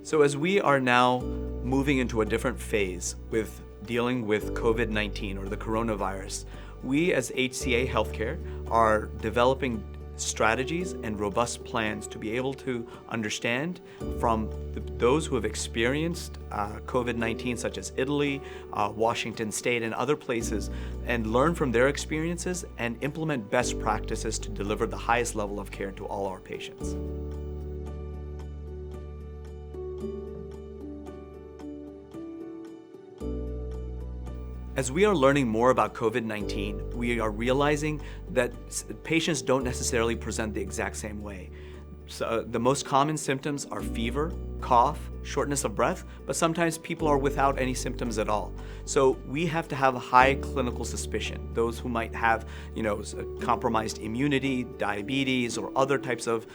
So as we are now moving into a different phase with dealing with COVID-19 or the coronavirus, we as HCA Healthcare are developing strategies and robust plans to be able to understand from those who have experienced COVID-19, such as Italy, Washington State, and other places, and learn from their experiences and implement best practices to deliver the highest level of care to all our patients. As we are learning more about COVID-19, we are realizing that patients don't necessarily present the exact same way. So, the most common symptoms are fever, cough, shortness of breath, but sometimes people are without any symptoms at all. So we have to have a high clinical suspicion. Those who might have, compromised immunity, diabetes, or other types of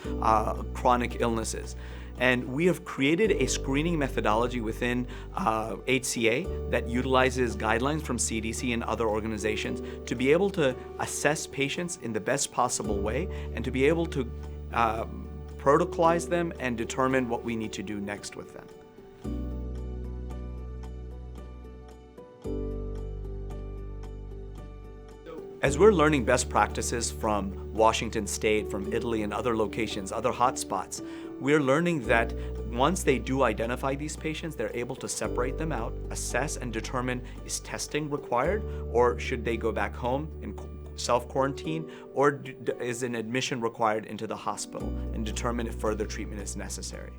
chronic illnesses. And we have created a screening methodology within HCA that utilizes guidelines from CDC and other organizations to be able to assess patients in the best possible way and to be able to protocolize them and determine what we need to do next with them. As we're learning best practices from Washington State, from Italy and other locations, other hotspots, we're learning that once they do identify these patients, they're able to separate them out, assess and determine is testing required or should they go back home and self-quarantine, or is an admission required into the hospital, and determine if further treatment is necessary.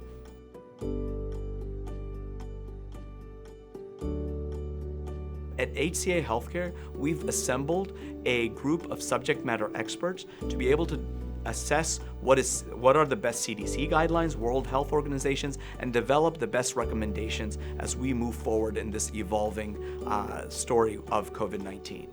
At HCA Healthcare, we've assembled a group of subject matter experts to be able to assess what are the best CDC guidelines, World Health Organizations, and develop the best recommendations as we move forward in this evolving story of COVID-19.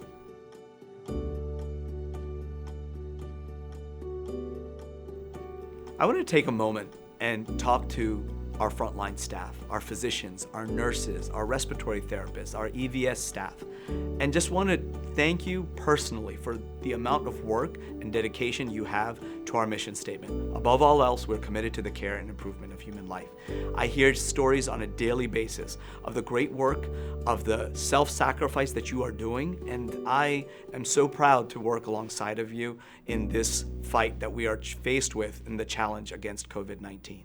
I want to take a moment and talk to our frontline staff, our physicians, our nurses, our respiratory therapists, our EVS staff, and just want to thank you personally for the amount of work and dedication you have to our mission statement. Above all else, we're committed to the care and improvement of human life. I hear stories on a daily basis of the great work, of the self-sacrifice that you are doing, and I am so proud to work alongside of you in this fight that we are faced with in the challenge against COVID-19.